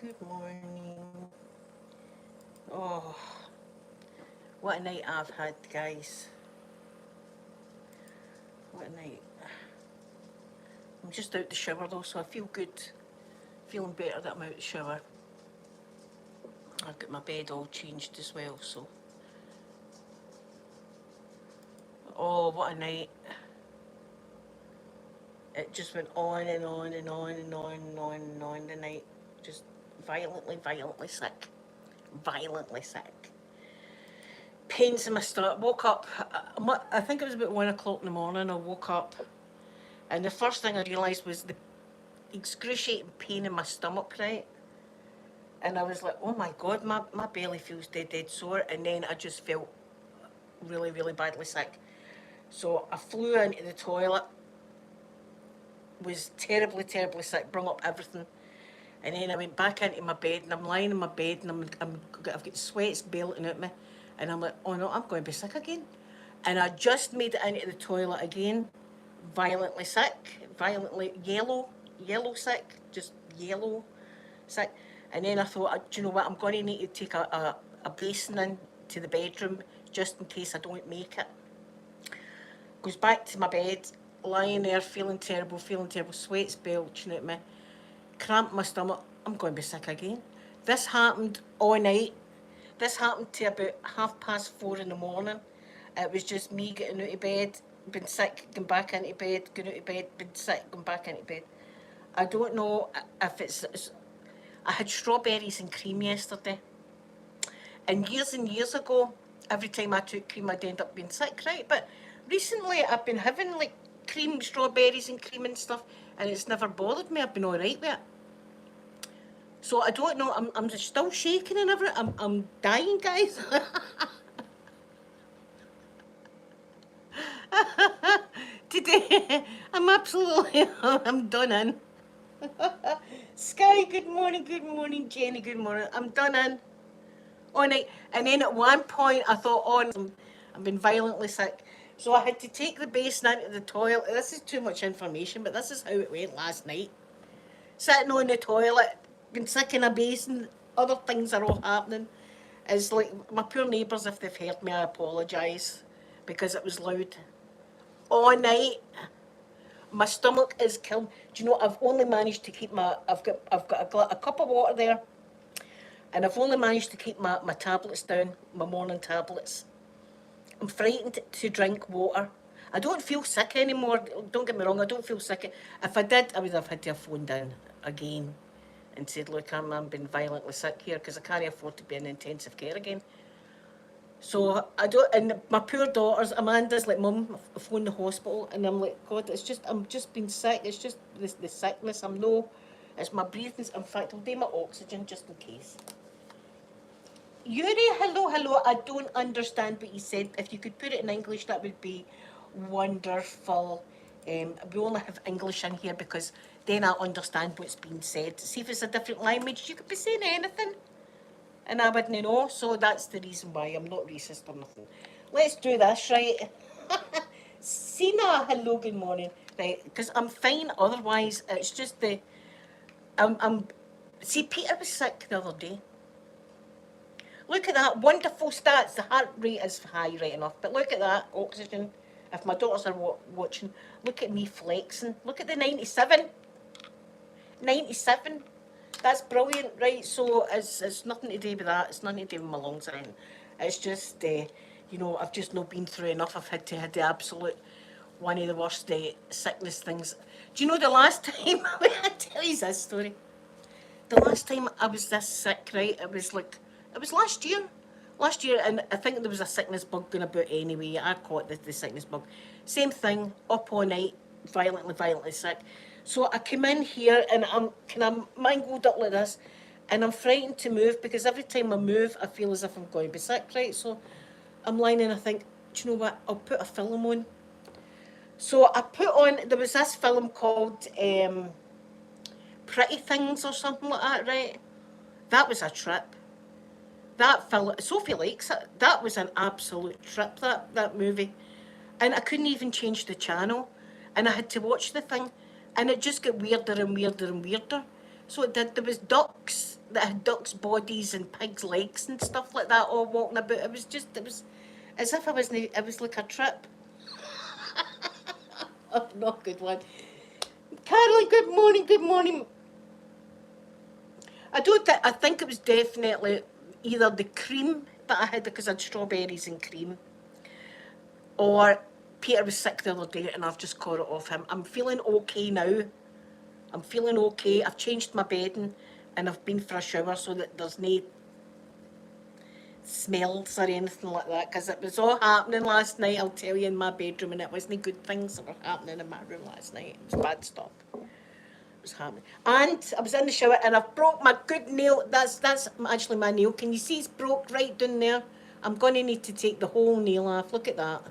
Good morning. Oh, what a night I've had, guys. What a night. I'm just out the shower though, so I feel good. Feeling better that I'm out the shower. I've got my bed all changed as well, so. Oh, what a night. It just went on and on and on and on and on and on the night. Just violently sick. Violently sick. Pains in my stomach. Woke up, I think it was about 1 o'clock in the morning. I woke up, and the first thing I realised was the excruciating pain in my stomach, right? And I was like, oh my God, my belly feels dead sore. And then I just felt really badly sick. So I flew into the toilet, was terribly sick, brung up everything. And then I went back into my bed, and I'm lying in my bed, and I've got sweats belting at me. And I'm like, oh no, I'm going to be sick again. And I just made it into the toilet again, violently sick, violently yellow sick, just yellow sick. And then I thought, do you know what, I'm going to need to take a basin in to the bedroom just in case I don't make it. Goes back to my bed, lying there, feeling terrible, sweats belching at me, cramp in my stomach. I'm going to be sick again. This happened all night. This happened to about 4:30 in the morning. It was just me getting out of bed, been sick, going back into bed, going out of bed, been sick, going back into bed. I don't know if it's I had strawberries and cream yesterday. And years ago, every time I took cream, I'd end up being sick, right? But recently, I've been having like cream, strawberries and cream and stuff, and it's never bothered me. I've been all right with it. So I don't know. I'm just still shaking and everything. I'm dying, guys. Today, I'm absolutely. I'm done in. Sky, good morning, Jenny, good morning. I'm done in all night. And then at one point I thought, oh, I've been violently sick. So I had to take the basin into the toilet. This is too much information, but this is how it went last night. Sitting on the toilet, been sick in a basin, other things are all happening. It's like my poor neighbours, if they've heard me, I apologise because it was loud. All night. My stomach is killing. Do you know? I've only managed to keep my. I've got a cup of water there, and I've only managed to keep my tablets down, my morning tablets. I'm frightened to drink water. I don't feel sick anymore. Don't get me wrong. I don't feel sick. If I did, I would have had to have phoned down again and said, look, I'm being violently sick here because I can't afford to be in intensive care again. So I don't, and my poor daughters, Amanda's like, Mum, I phoned the hospital, and I'm like, God, I'm just being sick. It's just the sickness. It's my breathing. In fact, I'll do my oxygen just in case. Yuri, hello. I don't understand what you said. If you could put it in English, that would be wonderful. We only have English in here because then I understand what's being said. See if it's a different language, you could be saying anything. And I wouldn't know, so that's the reason why I'm not racist or nothing. Let's do this, right? Sina, hello, good morning. Right, because I'm fine otherwise. It's just see, Peter was sick the other day. Look at that, wonderful stats. The heart rate is high, right enough, but look at that, oxygen. If my daughters are watching, look at me flexing. Look at the 97. 97. That's brilliant, right? So it's nothing to do with that. It's nothing to do with my lungs or anything. It's just, I've just not been through enough. I've had the absolute one of the worst sickness things. Do you know the last time? I tell you this story. The last time I was this sick, right? It was last year. Last year, and I think there was a sickness bug going about anyway. I caught the sickness bug. Same thing, up all night, violently sick. So I come in here and I'm kind of mangled up like this, and I'm frightened to move because every time I move, I feel as if I'm going to be sick, right? So I'm lying and I think, do you know what? I'll put a film on. So I put on, there was this film called Pretty Things or something like that, right? That was a trip. That film, Sophie likes it. That was an absolute trip, that movie. And I couldn't even change the channel. And I had to watch the thing. And it just got weirder and weirder and weirder. So it did. There was ducks that had ducks' bodies and pigs' legs and stuff like that all walking about. It was as if it was like a trip. Oh, not a good one. Caroline, good morning, good morning. I think it was definitely either the cream that I had because I had strawberries and cream, or Peter was sick the other day and I've just caught it off him. I'm feeling okay now. I'm feeling okay. I've changed my bedding and I've been for a shower so that there's no smells or anything like that, because it was all happening last night, I'll tell you, in my bedroom, and it wasn't good things that were happening in my room last night. It was bad stuff. Was happening. And I was in the shower and I've broke my good nail. That's actually my nail. Can you see it's broke right down there? I'm going to need to take the whole nail off. Look at that.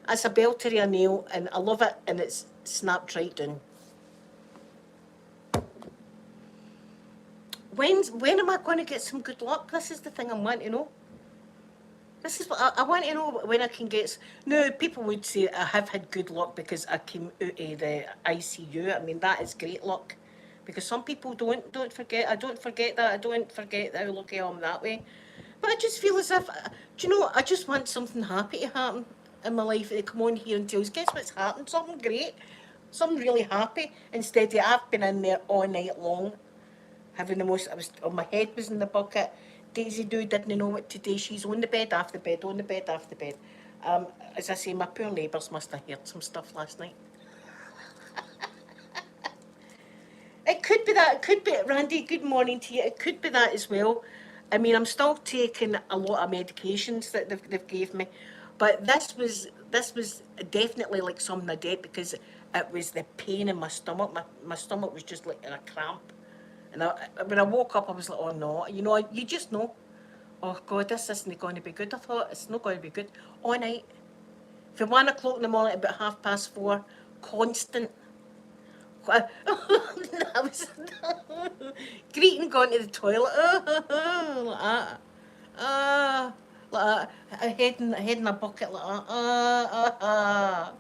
That's a belter of a nail and I love it, and it's snapped right down. When am I going to get some good luck? This is the thing I want to know. This is what I want to know, when I can get. No, people would say I have had good luck because I came out of the ICU. I mean, that is great luck, because some people don't forget. I don't forget that. I don't forget how lucky I am that way. But I just feel as if, do you know, I just want something happy to happen in my life. They come on here and tell us, guess what's happened? Something great, something really happy. Instead of I've been in there all night long, having the most. My head was in the bucket. Daisy Doo didn't know what to do. She's on the bed, off the bed, on the bed, off the bed. As I say, my poor neighbours must have heard some stuff last night. It could be that. It could be, Randy, good morning to you. It could be that as well. I mean, I'm still taking a lot of medications that they've gave me, but this was definitely like something I did, because it was the pain in my stomach. My stomach was just like in a cramp. And when I woke up, I was like, oh no, you know, you just know, oh God, this isn't going to be good. I thought, it's not going to be good. All night, from 1 o'clock in the morning to about 4:30, constant. I was greeting, going to the toilet, like that. Like that. A head in a bucket like that.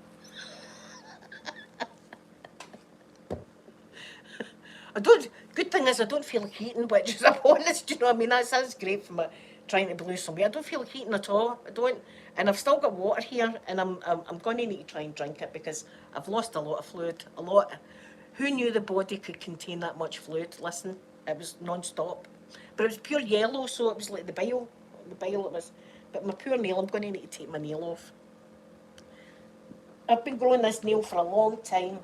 Good thing is I don't feel heating, which is a bonus, do you know what I mean? That sounds great for me trying to lose some weight. I don't feel heating at all, I don't. And I've still got water here, and I'm going to need to try and drink it, because I've lost a lot of fluid, a lot. Who knew the body could contain that much fluid? Listen, it was non-stop. But it was pure yellow, so it was like the bile it was. But my poor nail, I'm going to need to take my nail off. I've been growing this nail for a long time.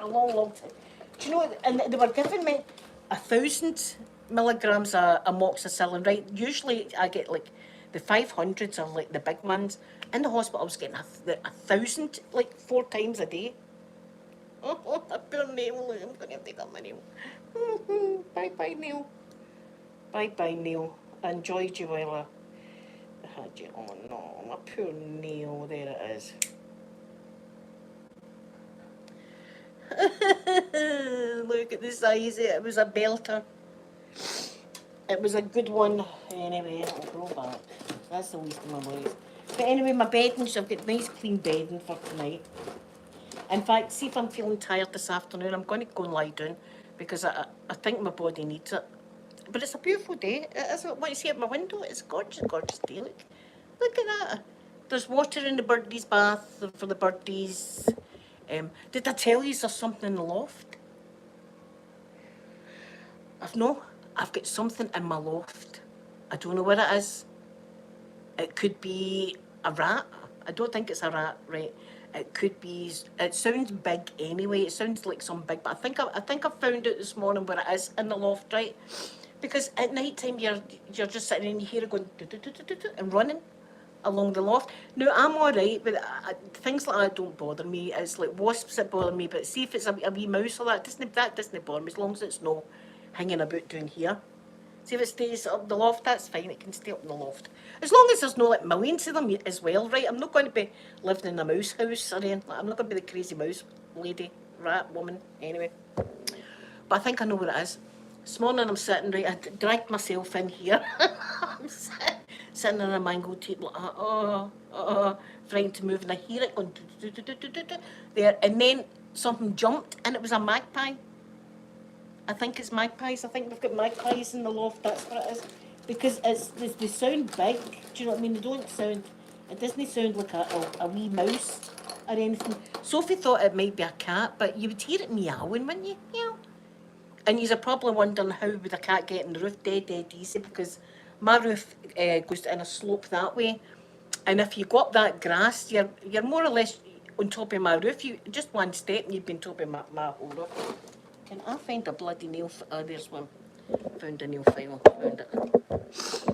A long time. Do you know, and they were giving me 1,000 milligrams of amoxicillin, right? Usually I get like the 500s are like the big ones. In the hospital I was getting 1,000 like 4 times a day. Oh, a poor nail. I'm going to take up my nail. Bye-bye, nail. Bye-bye, nail. I enjoyed you while I had you. Oh no, my poor nail. There it is. Look at the size. It was a belter. It was a good one. Anyway, it'll grow back. That's the least of my worries. But anyway, my bedding, I've got nice clean bedding for tonight. In fact, see if I'm feeling tired this afternoon, I'm going to go and lie down, because I think my body needs it. But it's a beautiful day. It is. What you see at my window, it's a gorgeous, gorgeous day. Look at that. There's water in the birdies' bath for the birdies. Did I tell you there's something in the loft? I've got something in my loft. I don't know what it is. It could be a rat. I don't think it's a rat, right? It could be. It sounds big anyway. It sounds like some big, but I think I found out this morning where it is in the loft, right? Because at night time you're just sitting and you hear it going and running along the loft. Now I'm all right, but things like that don't bother me. It's like wasps that bother me. But see if it's a wee mouse or that doesn't bother me, as long as it's no hanging about down here. See if it stays up the loft, that's fine. It can stay up in the loft, as long as there's no like millions of them as well, right? I'm not going to be living in a mouse house or anything. I'm not going to be the crazy mouse lady, rat, woman. Anyway, but I think I know what it is. This morning I'm sitting, right, I dragged myself in here. I'm sitting on a mango table, trying to move, and I hear it going there, and then something jumped, and it was a magpie. I think it's magpies. I think we've got magpies in the loft. That's what it is. Because they sound big. Do you know what I mean? They don't sound. It doesn't sound like a wee mouse or anything. Sophie thought it might be a cat, but you would hear it meowing, wouldn't you? Meow. And you're probably wondering how would a cat get in the roof? Dead easy, because my roof goes in a slope that way, and if you go up that grass, you're more or less on top of my roof. You just one step and you'd be on top of my whole roof. Can I find a bloody nail? There's one. Found a nail file. Found it.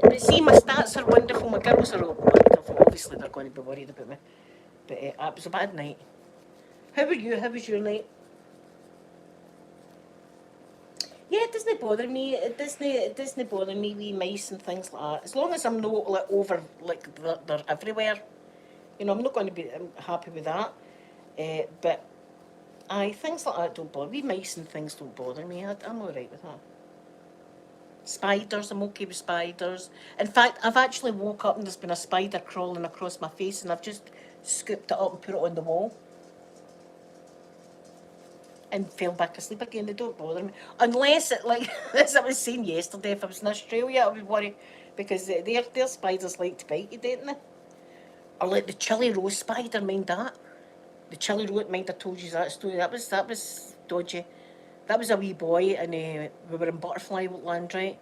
But see, my stats are wonderful. My girls are all wonderful. Obviously, they're going to be worried about me. But it was a bad night. How were you? How was your night? Yeah, it doesn't bother me. It doesn't bother me. Wee mice and things like that. As long as I'm not like over like they're everywhere. You know, I'm not going to be happy with that. But aye, things like that don't bother me. Mice and things don't bother me. I'm all right with that. Spiders, I'm okay with spiders. In fact, I've actually woke up and there's been a spider crawling across my face, and I've just scooped it up and put it on the wall. And fell back asleep again. They don't bother me. Unless it, like, as I was saying yesterday, if I was in Australia, I would worry. Because their spiders like to bite you, don't they? Or like the chili rose spider, mind that. The chili rose, mind I told you that story. That was dodgy. That was a wee boy, and we were in Butterfly Land, right?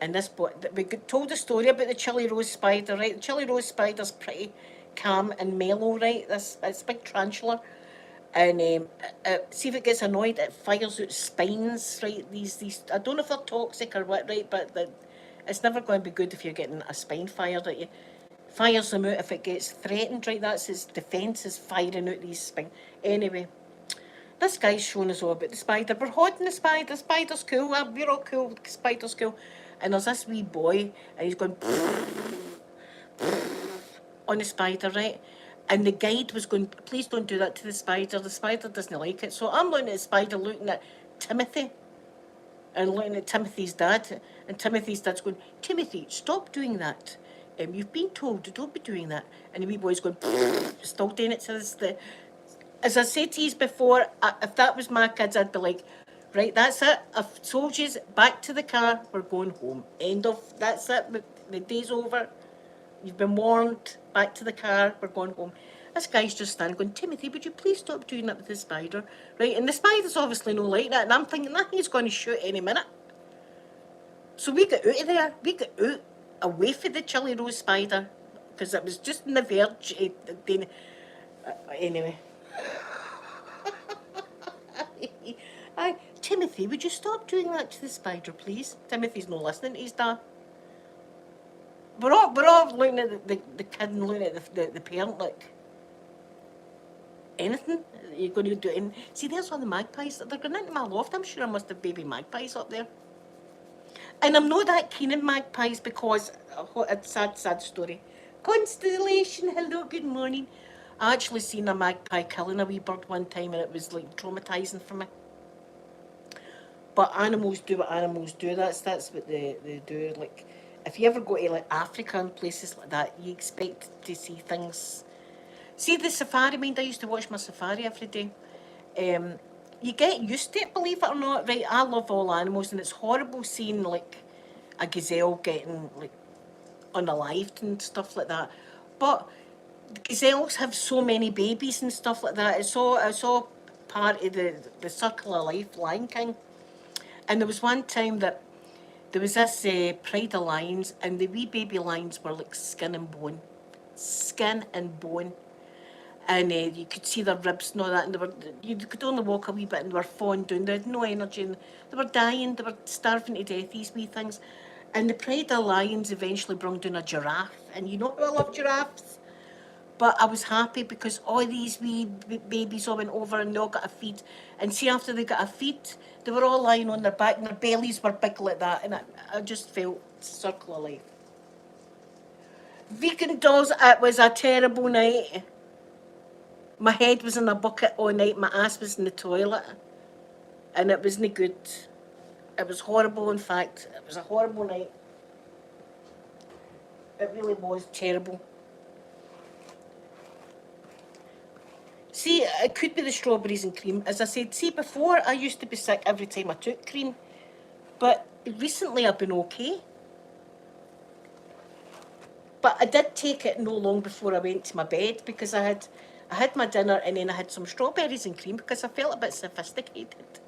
And this boy, we told the story about the chili rose spider, right? The chili rose spider's pretty calm and mellow, right? It's a big tarantula. And see if it gets annoyed, it fires out spines, right? These I don't know if they're toxic or what, right? But it's never going to be good if you're getting a spine fired at you. Fires them out if it gets threatened, right? That's its defence, is firing out these spines. Anyway, this guy's showing us all about the spider. We're holding the spider. The spider's cool. We're all cool. The spider's cool. And there's this wee boy, and he's going on the spider, right? And the guide was going, please don't do that to the spider. The spider doesn't like it. So I'm looking at the spider, looking at Timothy, and looking at Timothy's dad. And Timothy's dad's going, Timothy, stop doing that. You've been told to don't be doing that. And the wee boy's going, still doing it to this. As I said to you before, if that was my kids, I'd be like, right, that's it. I've told you, back to the car, we're going home. End of, that's it. The day's over. You've been warned. Back to the car. We're going home. This guy's just standing going, Timothy, would you please stop doing that with the spider? Right, and the spider's obviously no like that. And I'm thinking, that he's going to shoot any minute. So we got out of there. We got out, away from the chili rose spider, because it was just on the verge. Anyway. Timothy, would you stop doing that to the spider, please? Timothy's not listening to his dad. We're all looking at the kid and looking at the parent like, anything you're going to do. And see, there's all the magpies. They're going into my loft. I'm sure I must have baby magpies up there. And I'm not that keen on magpies because, a sad story. Constellation, hello, good morning. I actually seen a magpie killing a wee bird one time, and it was like traumatising for me. But animals do what animals do. That's what they do. Like, if you ever go to like Africa and places like that, you expect to see things. See the safari, mind I used to watch my safari every day. You get used to it, believe it or not. Right, I love all animals, and it's horrible seeing like a gazelle getting like unalived and stuff like that. But gazelles have so many babies and stuff like that. It's all part of the circle of life, Lion King. And there was one time that there was this pride of lions, and the wee baby lions were like skin and bone. Skin and bone. And you could see their ribs and all that, and you could only walk a wee bit, and they were falling down. They had no energy, and they were dying. They were starving to death, these wee things. And the pride of lions eventually brought down a giraffe. And you know how I love giraffes? But I was happy because all these wee babies all went over and they all got a feed. And see, after they got a feed, they were all lying on their back and their bellies were big like that. And I just felt circle of life. Vegan dolls, it was a terrible night. My head was in a bucket all night. My ass was in the toilet. And it wasn't good. It was horrible, in fact. It was a horrible night. It really was terrible. See, it could be the strawberries and cream. As I said, see, before I used to be sick every time I took cream, but recently I've been okay. But I did take it no long before I went to my bed because I had my dinner and then I had some strawberries and cream because I felt a bit sophisticated.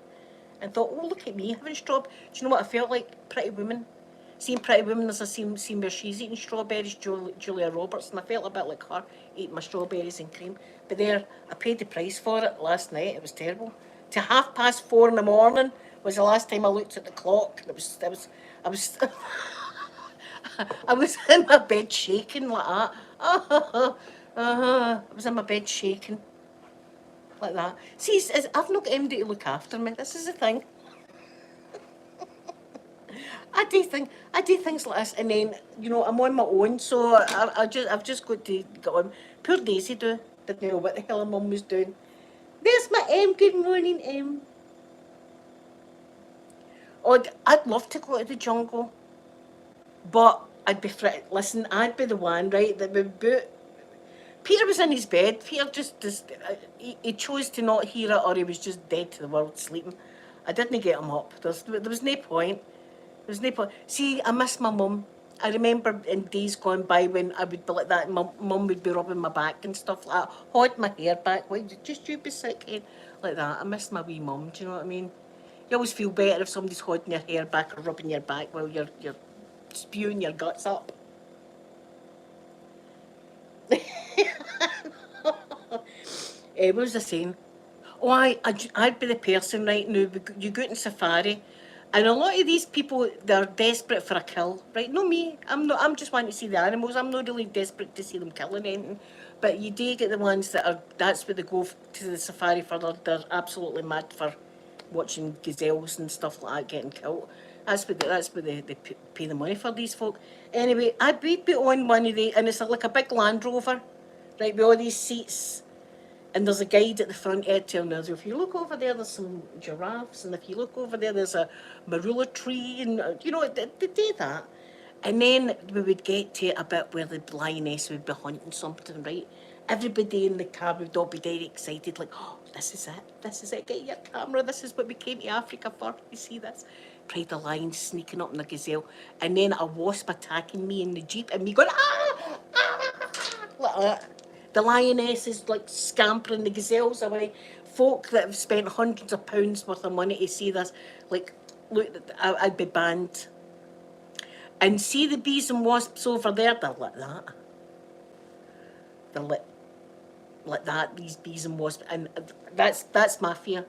And thought, oh, look at me having strawberries. Do you know what I felt like? Pretty Woman. Seeing Pretty Woman, there's a scene where she's eating strawberries, Julia Roberts, and I felt a bit like her, eating my strawberries and cream. But there, I paid the price for it last night. It was terrible. To 4:30 in the morning was the last time I looked at the clock. I was, I was in my bed shaking like that. I was in my bed shaking like that. See, I've not got anybody to look after me. This is the thing. I do things like this, and then I'm on my own, so I've just got to get on. Poor Daisy didn't know what the hell her mum was doing. There's my M. Good morning, M. Oh, I'd love to go to the jungle, but listen, I'd be the one, right, that would boot. Peter was in his bed. Peter he chose to not hear it, or he was just dead to the world, sleeping. I didn't get him up. There was no point. There's no point. See, I miss my mum. I remember in days gone by when I would be like that, and my mum would be rubbing my back and stuff like that, hold my hair back, like, just you be sick, eh? Like that. I miss my wee mum, do you know what I mean? You always feel better if somebody's holding your hair back or rubbing your back while you're spewing your guts up. What was I saying? Oh, I'd be the person right now. You go to safari, and a lot of these people, they're desperate for a kill, right? No me. I'm not. I'm just wanting to see the animals. I'm not really desperate to see them killing anything. But you do get the ones that are. That's what they go to the safari for. They're absolutely mad for watching gazelles and stuff like that getting killed. That's what they pay the money for these folk. Anyway, we'd be on one of the, and it's like a big Land Rover, right, with all these seats, and there's a guide at the front end telling us, if you look over there, there's some giraffes, and if you look over there, there's a marula tree, and they do that. And then we would get to a bit where the lioness would be hunting something, right? Everybody in the car would all be very excited, like, oh, this is it, get your camera, this is what we came to Africa for, you see this? Pride the lion sneaking up in the gazelle, and then a wasp attacking me in the Jeep, and me going, like that. The lioness is like scampering the gazelles away. Folk that have spent hundreds of pounds worth of money to see this, like, look, I'd be banned. And see the bees and wasps over there, they're like that. They're like that, these bees and wasps. And that's my fear.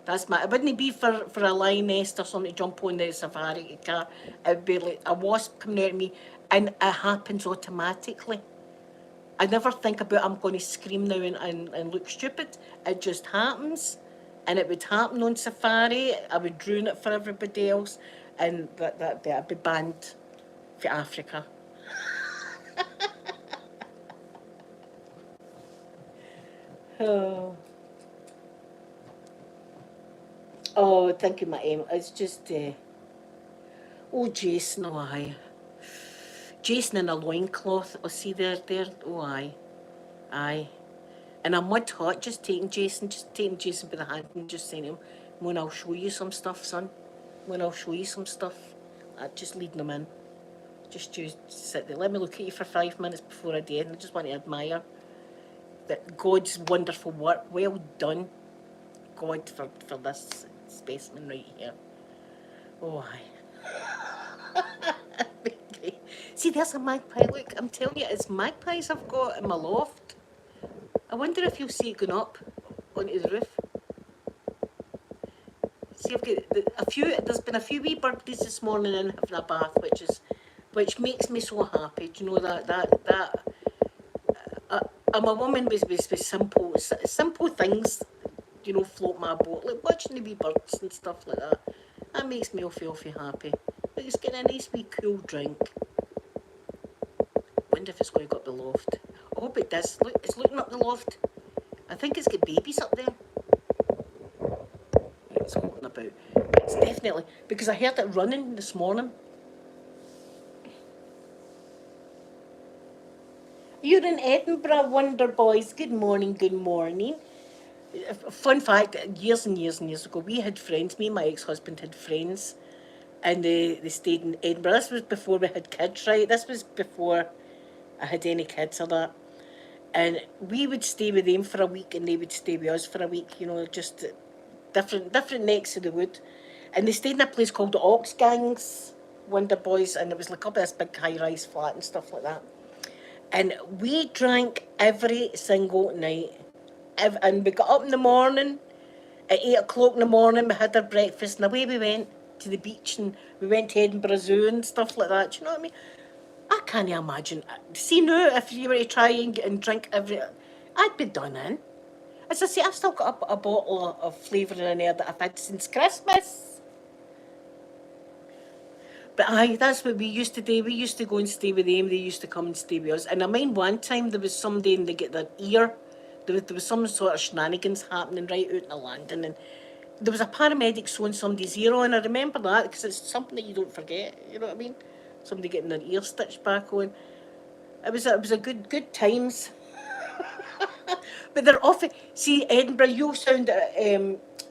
It wouldn't be for a lioness or something to jump on the safari car. It would be like a wasp coming out of me, and it happens automatically. I never think about I'm going to scream now and look stupid. It just happens. And it would happen on safari. I would ruin it for everybody else. And I'd be banned for Africa. Oh, thank you, my aim. It's just, oh, Jason, oh, aye. Jason in a loincloth. Oh, see there. Oh, aye. Aye. And I'm mud hot just taking Jason by the hand and just saying to him, when I'll show you some stuff, son. When I'll show you some stuff. Just leading him in. Just you sit there. Let me look at you for 5 minutes before I do it. And I just want to admire that God's wonderful work. Well done, God, for this specimen right here. Oh, aye. See, there's a magpie. Look, I'm telling you, it's magpies I've got in my loft. I wonder if you'll see it going up onto the roof. See, I've got a few. There's been a few wee birdies this morning in having a bath, which makes me so happy. Do you know that I'm a woman with simple things. Float my boat, like watching the wee birds and stuff like that. That makes me all feel happy. Like it's getting a nice wee cool drink. Wonder if it's going to go up the loft. I hope it does. Look, it's looking up the loft. I think it's got babies up there. It's hopping about. It's definitely, because I heard it running this morning. You're in Edinburgh, Wonder Boys. Good morning, good morning. Fun fact, years and years and years ago, we had friends, me and my ex-husband had friends, and they stayed in Edinburgh. This was before we had kids, right? This was before I had any kids or that. And we would stay with them for a week and they would stay with us for a week, just different necks of the wood. And they stayed in a place called the Ox Gangs, Wonder Boys, and it was like up this big high-rise flat and stuff like that. And we drank every single night. And we got up in the morning, at 8 o'clock in the morning, we had our breakfast, and away we went to the beach, and we went to Edinburgh Zoo and stuff like that. Do you know what I mean? I can't imagine. See now, if you were to try and drink every, I'd be done in. As I say, I've still got a bottle of flavouring in there that I've had since Christmas. But aye, that's what we used to do. We used to go and stay with them. They used to come and stay with us. And I mind one time there was somebody and they get their ear. There was some sort of shenanigans happening right out in the landing. And there was a paramedic sewing somebody's ear on. I remember that because it's something that you don't forget. You know what I mean? Somebody getting their ear stitched back on. It was a good times. But they're often, see, Edinburgh, you sound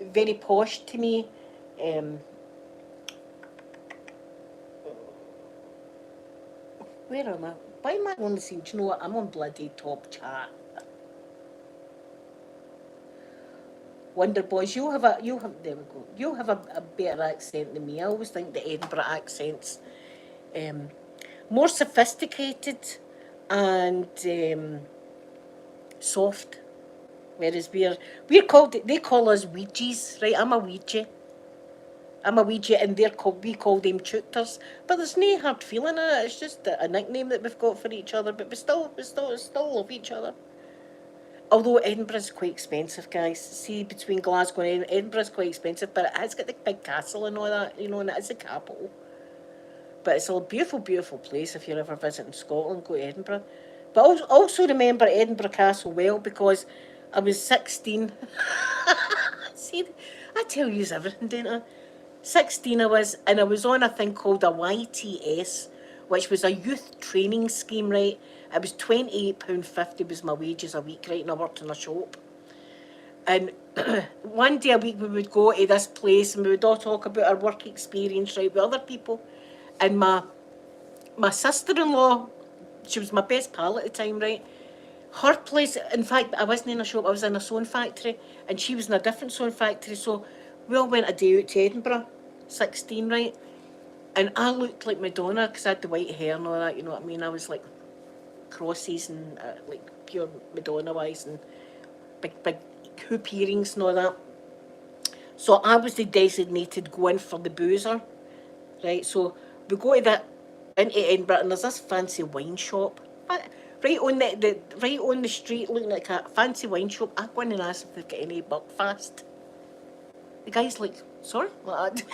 very posh to me. Where am I? Why am I on the scene? Do you know what? I'm on bloody top chat. Wonder Boys, there we go. You have a better accent than me. I always think the Edinburgh accent's more sophisticated and soft. Whereas we're called, they call us Ouijas, right? I'm a Ouija, and we call them tutors. But there's no hard feeling in it. It's just a nickname that we've got for each other. But we still love each other. Although Edinburgh's quite expensive, guys. See, between Glasgow and Edinburgh's quite expensive, but it has got the big castle and all that, and it is the capital. But it's a beautiful, beautiful place if you're ever visiting Scotland, go to Edinburgh. But also remember Edinburgh Castle well, because I was 16. See, I tell you everything, don't I? 16 I was, and I was on a thing called a YTS, which was a youth training scheme, right? It was £28.50 was my wages a week, right? And I worked in a shop. And one day a week we would go to this place and we would all talk about our work experience, right, with other people. And my sister-in-law, she was my best pal at the time, right? Her place, in fact, I wasn't in a shop, I was in a sewing factory, and she was in a different sewing factory, so we all went a day out to Edinburgh, 16, right? And I looked like Madonna, because I had the white hair and all that, you know what I mean? I was like crosses and like pure Madonna-wise, and big hoop earrings and all that. So I was the designated go-in for the boozer, right? So we go into Edinburgh, and there's this fancy wine shop. Right on the street, looking like a fancy wine shop. I go in and ask if they've got any Buckfast. The guy's like, sorry? Like,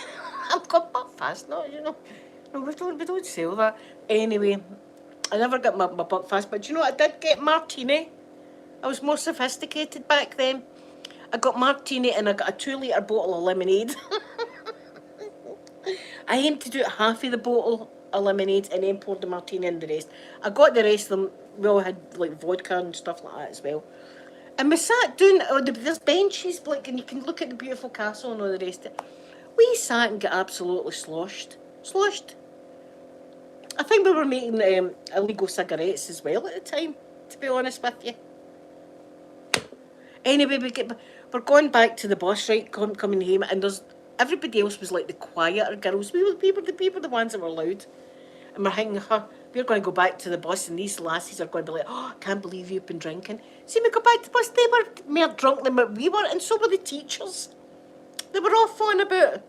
I've got Buckfast, no, No, we don't sell that. Anyway, I never got my Buckfast, but you know what? I did get Martini. I was more sophisticated back then. I got Martini and I got a 2-litre bottle of lemonade. I aimed to do half of the bottle of lemonade and then poured the Martini in the rest. I got the rest of them. We all had like vodka and stuff like that as well. And we sat down, there's benches, like, and you can look at the beautiful castle and all the rest of it. We sat and got absolutely sloshed. I think we were making illegal cigarettes as well at the time, to be honest with you. Anyway, we're going back to the bus, right, coming home, and everybody else was like the quieter girls. We were the ones that were loud. And we're thinking, we're going to go back to the bus, and these lassies are going to be like, oh, I can't believe you've been drinking. See, we go back to the bus, they were more drunk than we were, and so were the teachers. They were all phoning about.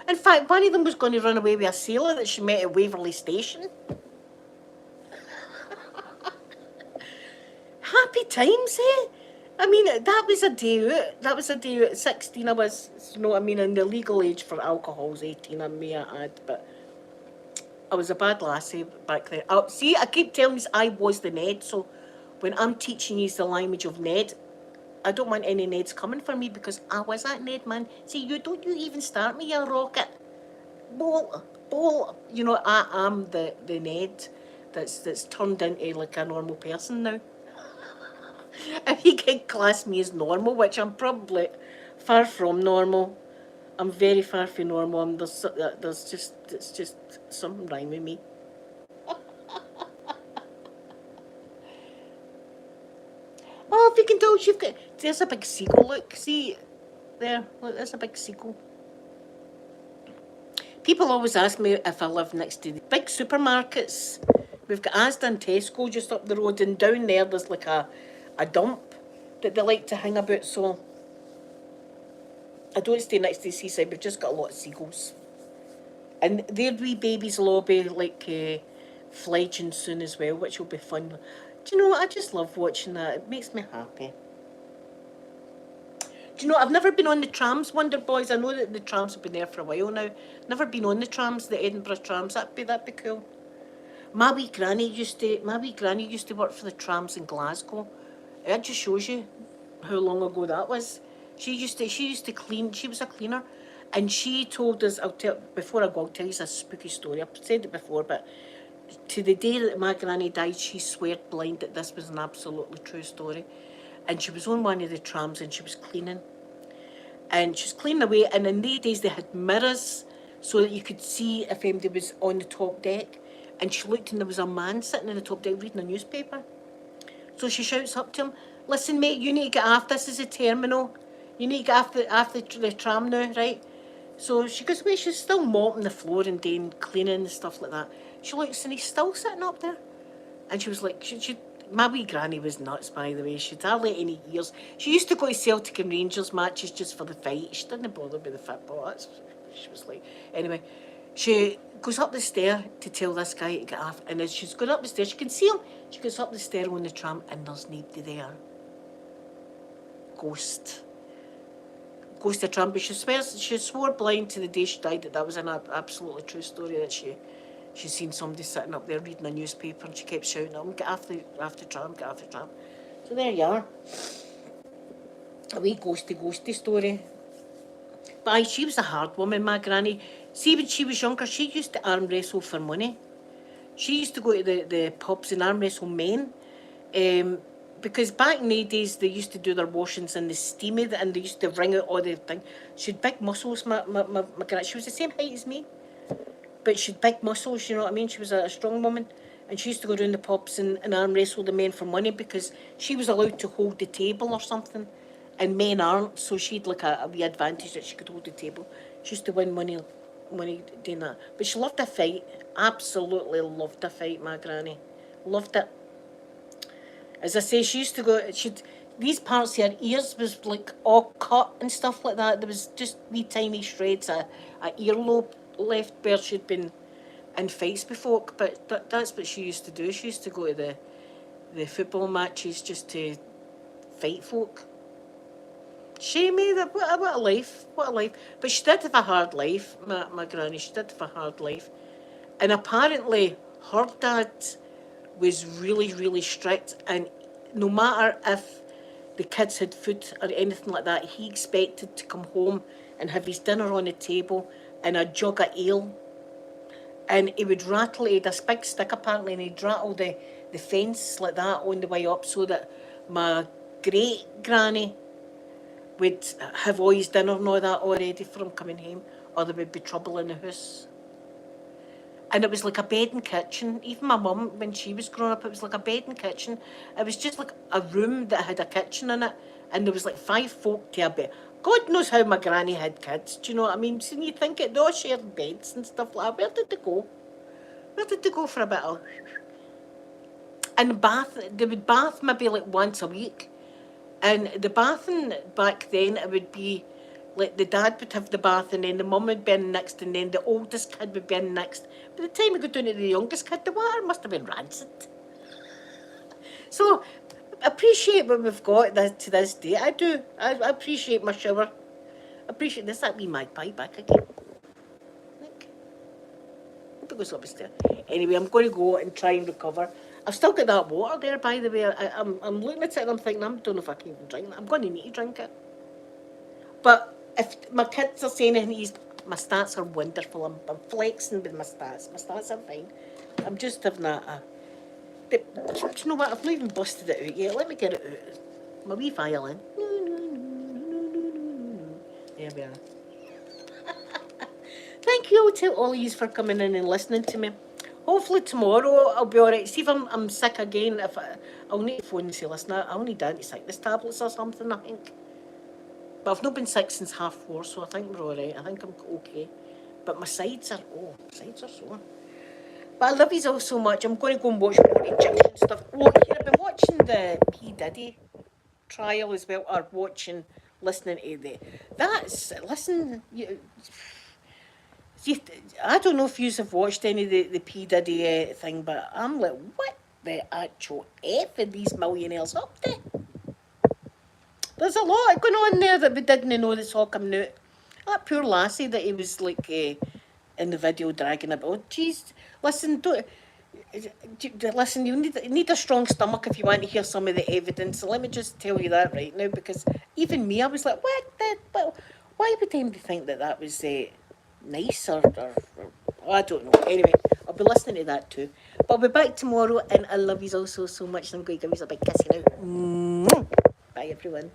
In fact, one of them was going to run away with a sailor that she met at Waverley Station. Happy times, eh? I mean, that was a day out. That was a day out. At 16, I was, you know what I mean, and the legal age for alcohol is 18, I may add, but I was a bad lassie back then. See, I keep telling you I was the Ned, so when I'm teaching you the language of Ned, I don't want any Neds coming for me because I was that Ned, man. See, don't you even start me, you rocket. Ball. You know, I am the Ned that's turned into like a normal person now. you can class me as normal, which I'm probably far from normal. I'm very far from normal. It's just something wrong with me. Oh, if you can tell, there's a big seagull. Look, see there. Look, there's a big seagull. People always ask me if I live next to the big supermarkets. We've got Asda and Tesco just up the road, and down there there's like a dump that they like to hang about. So I don't stay next to the seaside. We've just got a lot of seagulls, and their wee babies will all be like fledging soon as well, which will be fun. Do you know what? I just love watching that. It makes me happy. Do you know, I've never been on the trams, Wonder Boys. I know that the trams have been there for a while now. Never been on the trams, the Edinburgh trams. That'd be cool. My wee granny used to work for the trams in Glasgow. It just shows you how long ago that was. She used to clean. She was a cleaner, and she told us. I'll tell you a spooky story. I've said it before, but to the day that my granny died, she swore blind that this was an absolutely true story. And she was on one of the trams and she was cleaning. And she was cleaning away, and in these days they had mirrors so that you could see if anybody was on the top deck. And she looked and there was a man sitting on the top deck reading a newspaper. So she shouts up to him, "Listen mate, you need to get off, this is a terminal. You need to get off the tram now, right?" So she goes away, she's still mopping the floor and doing cleaning and stuff like that. She looks and he's still sitting up there. And she was like, my wee granny was nuts, by the way. She'd hardly any ears. She used to go to Celtic and Rangers matches just for the fight. She didn't bother with the football. She was like, anyway, she goes up the stair to tell this guy to get off. And as she's going up the stairs, she can see him. She goes up the stair on the tram and there's nobody there. Ghost of tram. But she swore blind to the day she died that was an absolutely true story, that she'd seen somebody sitting up there reading a newspaper and she kept shouting at him, "Get off the tram, get off the tram." So there you are. A wee ghosty story. But aye, she was a hard woman, my granny. See, when she was younger, she used to arm wrestle for money. She used to go to the pubs and arm wrestle men. Because back in the days, they used to do their washings in the steamy, and they used to wring out all the thing. She had big muscles, my granny. She was the same height as me. But she had big muscles, you know what I mean? She was a strong woman. And she used to go down the pubs and arm wrestle the men for money because she was allowed to hold the table or something. And men aren't, so she had like a wee advantage that she could hold the table. She used to win money doing that. But she loved a fight. Absolutely loved a fight, my granny. Loved it. As I say, she used to go, these parts of her ears was like all cut and stuff like that. There was just wee tiny shreds, a earlobe left where she'd been in fights with folk, but that's what she used to do. She used to go to the football matches just to fight folk. Shame me, what a life, what a life. But she did have a hard life, my granny, she did have a hard life. And apparently her dad was really, really strict, and no matter if the kids had food or anything like that, he expected to come home and have his dinner on the table and a jug of ale. And he would rattle, he had this big stick apparently, and he'd rattle the fence like that on the way up so that my great granny would have all his dinner and all that already for him coming home, or there would be trouble in the house. And it was like a bed and kitchen. Even my mum, when she was growing up, it was like a bed and kitchen. It was just like a room that had a kitchen in it, and there was like 5 folk to a bed. God knows how my granny had kids, do you know what I mean? So you think they all shared beds and stuff like that. Where did they go? Where did they go for a bit of... And bath, they would bath maybe like once a week. And the bathing back then, it would be like the dad would have the bath and then the mum would be in next and then the oldest kid would be in next. By the time we got down to the youngest kid, the water must have been rancid. So, appreciate what we've got to this day. I do. I appreciate my shower. Appreciate this. That wee magpie back again. Look. Hope it goes up the stair. Anyway, I'm going to go and try and recover. I've still got that water there, by the way. I'm looking at it and I'm thinking, I don't know if I can even drink it. I'm going to need to drink it. But if my kids are saying anything, my stats are wonderful. I'm flexing with my stats. My stats are fine. I'm just having but do you know what? I've not even busted it out yet. Let me get it out. My wee violin. There we are. Thank you to all of you for coming in and listening to me. Hopefully tomorrow I'll be alright. See if I'm sick again. I'll need to phone and say, listen, I'll need anti-sickness tablets or something, I think. But I've not been sick since 4:30, so I think we're alright. I think I'm okay. But my sides are sore. But I love you all so much. I'm going to go and watch more Egyptian stuff. Oh, here, I've been watching the P. Diddy trial as well, or listening to I don't know if you have watched any of the P. Diddy thing, but I'm like, what the actual F are these millionaires up to? There's a lot going on there that we didn't know that's all coming out. That poor lassie that he was like in the video dragging about. Oh, jeez, listen, listen, you need a strong stomach if you want to hear some of the evidence. So let me just tell you that right now, because even me, I was like, why would anybody think that was nice or I don't know. Anyway, I'll be listening to that too. But I'll be back tomorrow, and I love you all so much. And I'm going to give you a big kiss now. Bye, everyone.